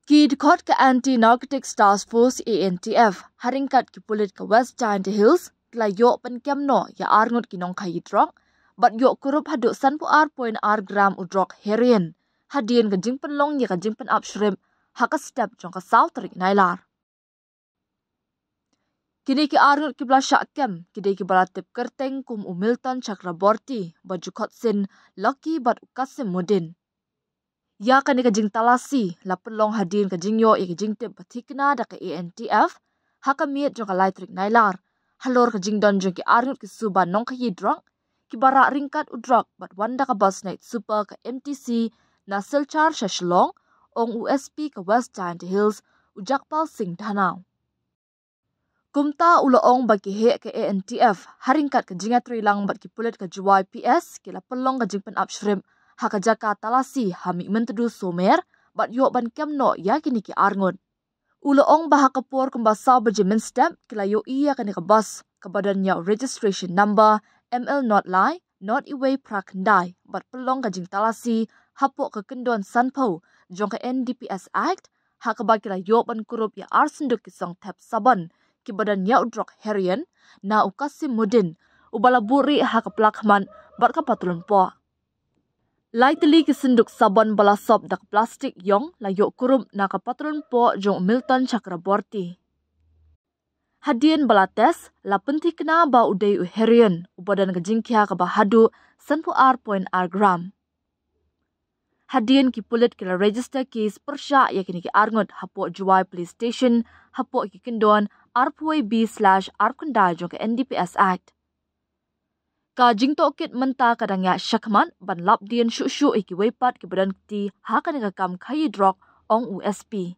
Kidkot ke Anti-Narcotics Task Force ANTF haringkat ki pulit ke West Giant Hills kila yok pen kemno ya arngut kinong kayi drog bat yok kurup haduk sanpu r gram udrog heroin hadien ke jing penlong ya ke jing pen up shrimp haka step jong ke South Rik Nailar. Kini ki arngut ki bla syak kem kidai ki balatip kerteng kum Milton Chakraborty baju kotsin Lucky bat Kasim Mudin. Ya kan ka jing talasi la penlong hadin ka jing yo ke jing tip batikna da ke ANTF haka miet jong ka Laitrik Nailar halor ka jing don jong ki arngut ki suban nong ka yidrok ki barak ringkat udrok bat wanda ka bus night super ka MTC na silchar shashlong ong USP ka West Giant Hills ujakpal sing Danau. Kumta uloong bagi he ke ANTF haringkat ka jingat rilang bat ki pulit ka JYPS ki la penlong ka jing pen up shrimp haka jaka talasi hami mentedu somer bat yok ban kemno ya kini ki arngut. Uloong bahaka por kumbasa berjemin step kila yo iya kani ke bus ke badannya registration number ML not lie not iway prakandai bat pelong ka jing talasi hapok ke kendon sanpo jong ke NDPS Act haka bakila yok ban kurup ya arsenduk kisong tap saban ki badannya udrok heroin na Kasim Mudin ubala buri haka pelakman bat ka patulun po. Laitili kesenduk sabon bala sop dak plastik yong la yok kurup na ka patron po jong Milton Chakraborty. Hadien bala tes la penti kena ba udai heroin ubadan ka jingkia ka bahadu sanpu r gram. Hadien ki pulit kila register case persya ya kini ki arngut hapo Juwai Police Station hapo ki kendon R.B/R jong ke NDPS Act. Ka jing tokit menta kadangnya syakman ban lap dien syuk-syuk iki wepat ke badan ti haka ni kam kayi drog ong USP.